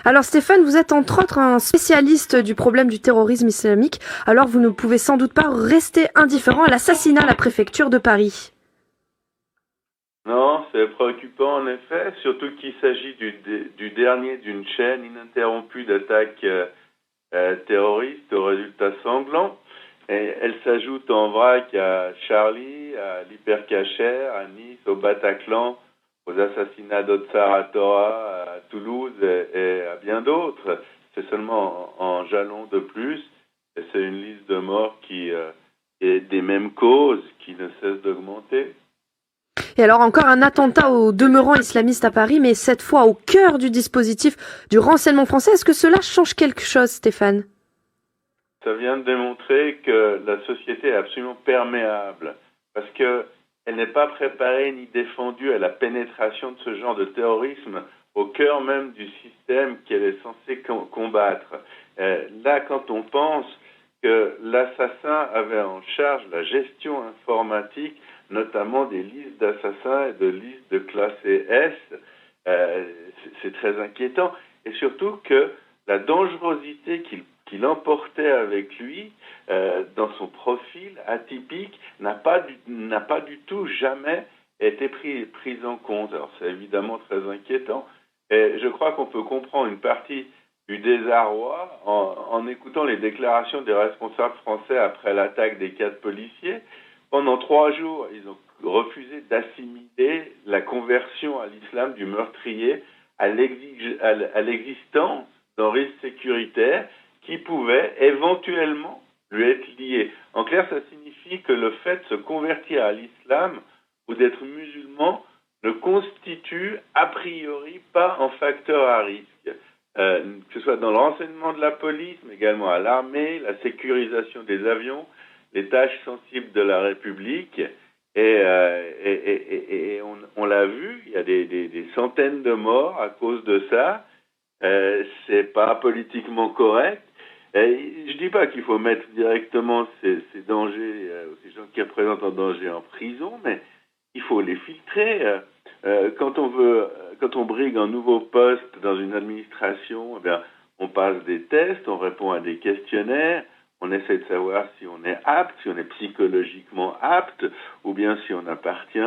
Alors Stéphane, vous êtes entre autres un spécialiste du problème du terrorisme islamique, alors vous ne pouvez sans doute pas rester indifférent à l'assassinat à la préfecture de Paris. Non, c'est préoccupant en effet, surtout qu'il s'agit du dernier d'une chaîne ininterrompue d'attaques terroristes aux résultats sanglants. Et elle s'ajoute en vrac à Charlie, à l'Hypercacher, à Nice, au Bataclan, aux assassinats d'Otsar à Tora, à Toulouse et à bien d'autres. C'est seulement en jalon de plus. Et c'est une liste de morts qui est des mêmes causes qui ne cesse d'augmenter. Et alors encore un attentat au demeurant islamiste à Paris, mais cette fois au cœur du dispositif du renseignement français. Est-ce que cela change quelque chose, Stéphane ? Ça vient de démontrer que la société est absolument perméable parce qu'elle n'est pas préparée ni défendue à la pénétration de ce genre de terrorisme au cœur même du système qu'elle est censée combattre. Là, quand on pense que l'assassin avait en charge la gestion informatique, notamment des listes d'assassins et de listes de classés S, c'est très inquiétant. Et surtout que la dangerosité qu'il emportait avec lui dans son profil atypique n'a pas du tout jamais été prise en compte. Alors c'est évidemment très inquiétant et je crois qu'on peut comprendre une partie du désarroi en écoutant les déclarations des responsables français après l'attaque des 4 policiers. Pendant 3 jours, ils ont refusé d'assimiler la conversion à l'islam du meurtrier à l'existence d'un risque sécuritaire qui pouvait éventuellement lui être lié. En clair, ça signifie que le fait de se convertir à l'islam ou d'être musulman ne constitue a priori pas un facteur à risque. Que ce soit dans le renseignement de la police, mais également à l'armée, la sécurisation des avions, les tâches sensibles de la République. Et on l'a vu, il y a des centaines de morts à cause de ça. C'est pas politiquement correct. Je dis pas qu'il faut mettre directement ces dangers, ces gens qui représentent un danger en prison, mais il faut les filtrer. Quand on brigue un nouveau poste dans une administration, eh bien, on passe des tests, on répond à des questionnaires, on essaie de savoir si on est apte, si on est psychologiquement apte, ou bien si on appartient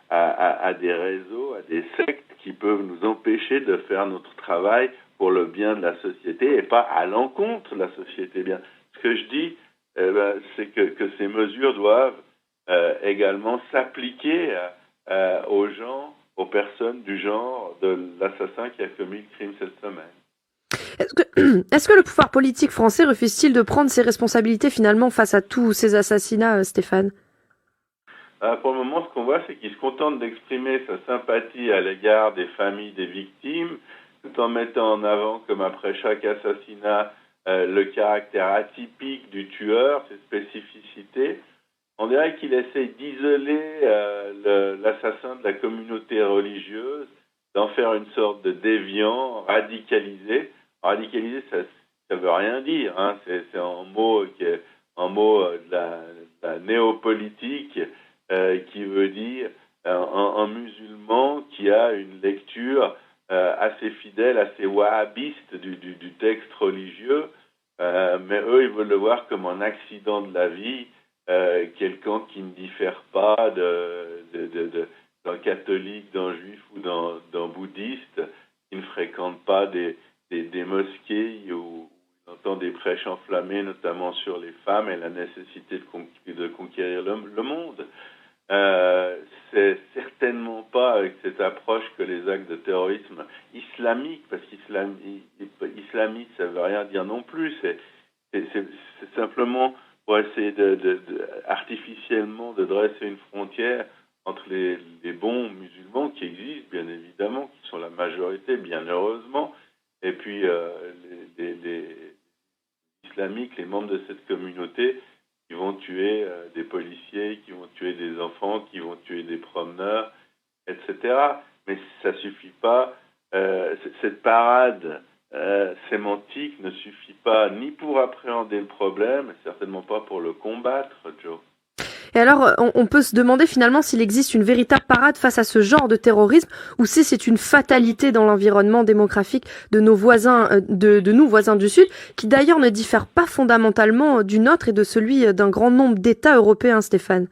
à des réseaux, à des sectes qui peuvent nous empêcher de faire notre travail pour le bien de la société et pas à l'encontre de la société. Bien, ce que je dis, c'est que ces mesures doivent également s'appliquer aux gens, aux personnes du genre de l'assassin qui a commis le crime cette semaine. Est-ce que le pouvoir politique français refuse-t-il de prendre ses responsabilités finalement face à tous ces assassinats, Stéphane ? Pour le moment, ce qu'on voit, c'est qu'il se contente d'exprimer sa sympathie à l'égard des familles des victimes, tout en mettant en avant, comme après chaque assassinat, le caractère atypique du tueur, ses spécificités. On dirait qu'il essaie d'isoler l'assassin de la communauté religieuse, d'en faire une sorte de déviant, radicalisé. Radicalisé, ça veut rien dire, hein. C'est un mot de la néopolitique qui veut dire un musulman qui a une lecture assez fidèle, assez wahhabiste du texte religieux, mais eux, ils veulent le voir comme un accident de la vie, quelqu'un qui ne diffère pas d'un catholique, d'un juif ou d'un bouddhiste, qui ne fréquente pas des mosquées où on entend des prêches enflammés, notamment sur les femmes et la nécessité de conquérir le monde. C'est certainement pas avec cette approche que les actes de terrorisme islamique, parce qu'islamiste, ça veut rien dire non plus, c'est simplement pour essayer artificiellement de dresser une frontière entre les bons musulmans qui existent, bien évidemment, qui sont la majorité, bien heureusement, et puis les islamiques, les membres de cette communauté qui vont tuer des policiers, qui vont tuer des enfants, qui vont tuer des promeneurs, etc. Mais ça suffit pas. Cette parade sémantique ne suffit pas ni pour appréhender le problème, et certainement pas pour le combattre, Joe. Et alors, on peut se demander finalement s'il existe une véritable parade face à ce genre de terrorisme ou si c'est une fatalité dans l'environnement démographique de nos voisins, de nous voisins du Sud, qui d'ailleurs ne diffère pas fondamentalement du nôtre et de celui d'un grand nombre d'États européens, Stéphane.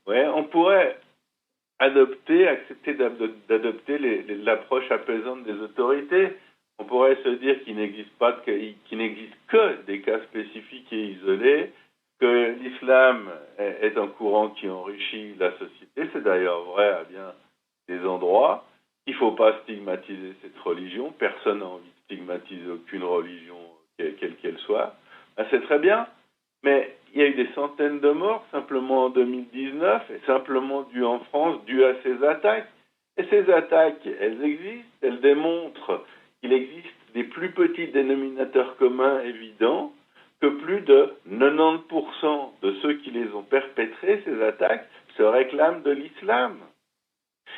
Ouais, on pourrait accepter d'adopter l'approche apaisante des autorités. On pourrait se dire qu'il n'existe que des cas spécifiques et isolés, que l'islam est un courant qui enrichit la société. C'est d'ailleurs vrai à bien des endroits. Il ne faut pas stigmatiser cette religion. Personne n'a envie de stigmatiser aucune religion, quelle qu'elle soit. Ben, c'est très bien. Mais il y a eu des centaines de morts simplement en 2019 et simplement en France, dû à ces attaques. Et ces attaques, elles existent, elles démontrent qu'il existe des plus petits dénominateurs communs évidents, que plus de 90% de ceux qui les ont perpétrés, ces attaques, se réclament de l'islam.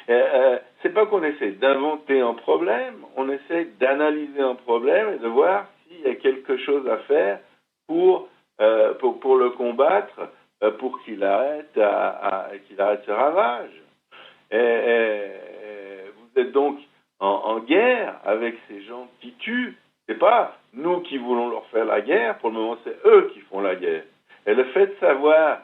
C'est pas qu'on essaie d'inventer un problème, on essaie d'analyser un problème et de voir s'il y a quelque chose à faire pour le combattre, pour qu'il arrête ce ravage. Vous êtes donc en guerre avec ces gens qui tuent. C'est pas nous qui voulons leur faire la guerre, pour le moment c'est eux qui font la guerre. Et le fait de savoir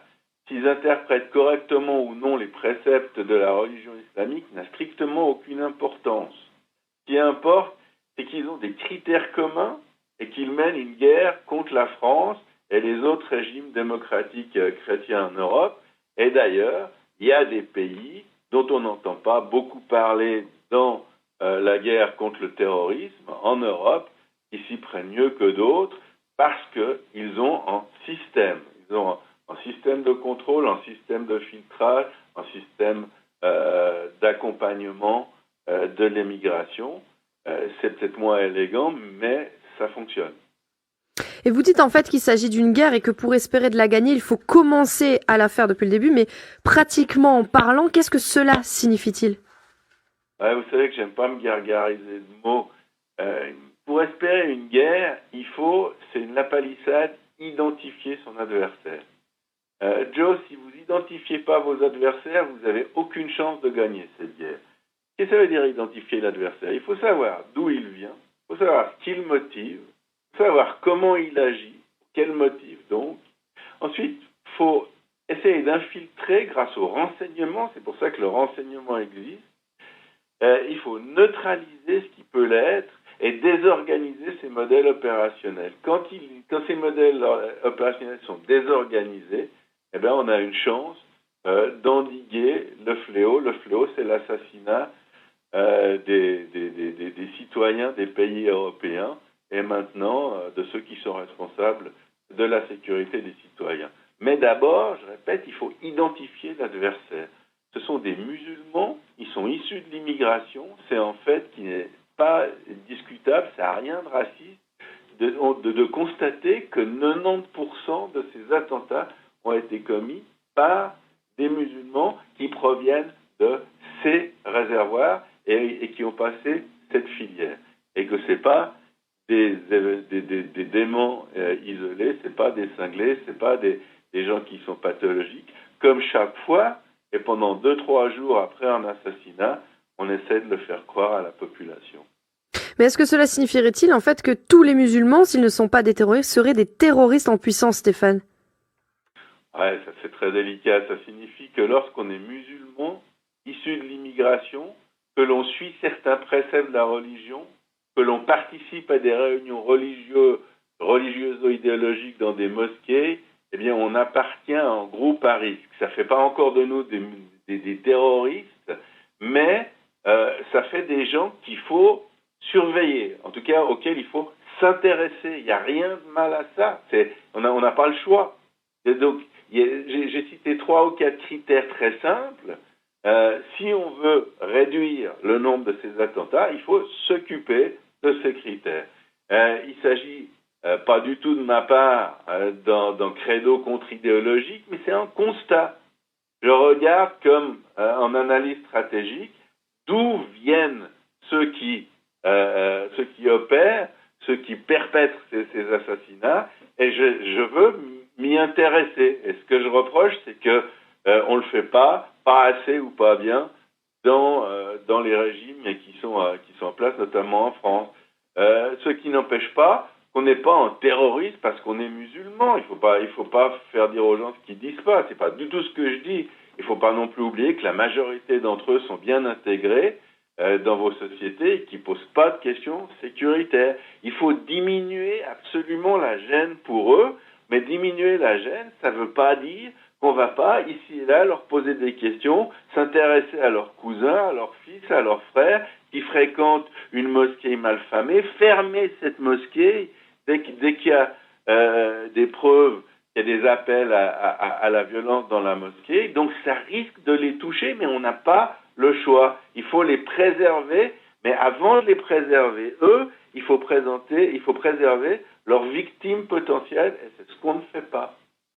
s'ils interprètent correctement ou non les préceptes de la religion islamique n'a strictement aucune importance. Ce qui importe, c'est qu'ils ont des critères communs et qu'ils mènent une guerre contre la France et les autres régimes démocratiques chrétiens en Europe. Et d'ailleurs, il y a des pays dont on n'entend pas beaucoup parler dans la guerre contre le terrorisme en Europe, qui s'y prennent mieux que d'autres parce qu'ils ont un système. Ils ont un système de contrôle, un système de filtrage, un système d'accompagnement de l'émigration. C'est peut-être moins élégant, mais ça fonctionne. Et vous dites en fait qu'il s'agit d'une guerre et que pour espérer de la gagner, il faut commencer à la faire depuis le début, mais pratiquement en parlant, qu'est-ce que cela signifie-t-il ? Ouais, vous savez que j'aime pas me gargariser de mots. Pour espérer une guerre, c'est la palissade, identifier son adversaire. Joe, si vous identifiez pas vos adversaires, vous n'avez aucune chance de gagner cette guerre. Qu'est-ce que ça veut dire identifier l'adversaire ? Il faut savoir d'où il vient, il faut savoir ce qui le motive, il faut savoir comment il agit, quel motif donc. Ensuite, il faut essayer d'infiltrer grâce au renseignement, c'est pour ça que le renseignement existe. Il faut neutraliser ce qui peut l'être et désorganiser ces modèles opérationnels. Quand ces modèles opérationnels sont désorganisés, eh bien, on a une chance d'endiguer le fléau. Le fléau, c'est l'assassinat des citoyens des pays européens et maintenant de ceux qui sont responsables de la sécurité des citoyens. Mais d'abord, je répète, il faut identifier l'adversaire. Ce sont des musulmans, ils sont issus de l'immigration, c'est en fait qui n'est pas discutable, ça n'a rien de raciste, de constater que 90% de ces attentats ont été commis par des musulmans qui proviennent de ces réservoirs et qui ont passé cette filière. Et que ce n'est pas des démons isolés, ce n'est pas des cinglés, ce n'est pas des gens qui sont pathologiques. Comme chaque fois, et pendant 2-3 jours après un assassinat, on essaie de le faire croire à la population. Mais est-ce que cela signifierait-il en fait que tous les musulmans, s'ils ne sont pas des terroristes, seraient des terroristes en puissance, Stéphane ? Ouais, ça c'est très délicat. Ça signifie que lorsqu'on est musulman, issu de l'immigration, que l'on suit certains préceptes de la religion, que l'on participe à des réunions religieuse-idéologiques dans des mosquées, eh bien, on appartient à un groupe à risque. Ça ne fait pas encore de nous des terroristes, mais ça fait des gens qu'il faut surveiller, en tout cas auxquels il faut s'intéresser. Il n'y a rien de mal à ça. On n'a pas le choix. Et donc, j'ai cité 3 ou 4 critères très simples. Si on veut réduire le nombre de ces attentats, il faut s'occuper de ces critères. Il s'agit pas du tout de ma part d'un credo contre-idéologique, mais c'est un constat. Je regarde comme en analyse stratégique d'où viennent ceux qui opèrent, ceux qui perpètrent ces assassinats, et je veux m'y intéresser. Et ce que je reproche, c'est que on le fait pas assez ou pas bien dans les régimes qui sont en place, notamment en France. Ce qui n'empêche pas qu'on n'est pas en terrorisme parce qu'on est musulman. Il faut pas faire dire aux gens ce qu'ils disent pas. C'est pas du tout ce que je dis. Il faut pas non plus oublier que la majorité d'entre eux sont bien intégrés dans vos sociétés et qui posent pas de questions sécuritaires. Il faut diminuer absolument la gêne pour eux, mais diminuer la gêne, ça veut pas dire qu'on va pas, ici et là, leur poser des questions, s'intéresser à leurs cousins, à leurs fils, à leurs frères, qui fréquentent une mosquée malfamée, fermer cette mosquée dès qu'il y a des preuves, qu'il y a des appels à la violence dans la mosquée. Donc ça risque de les toucher, mais on n'a pas le choix. Il faut les préserver, mais avant de les préserver, il faut préserver leurs victimes potentielles, et c'est ce qu'on ne fait pas.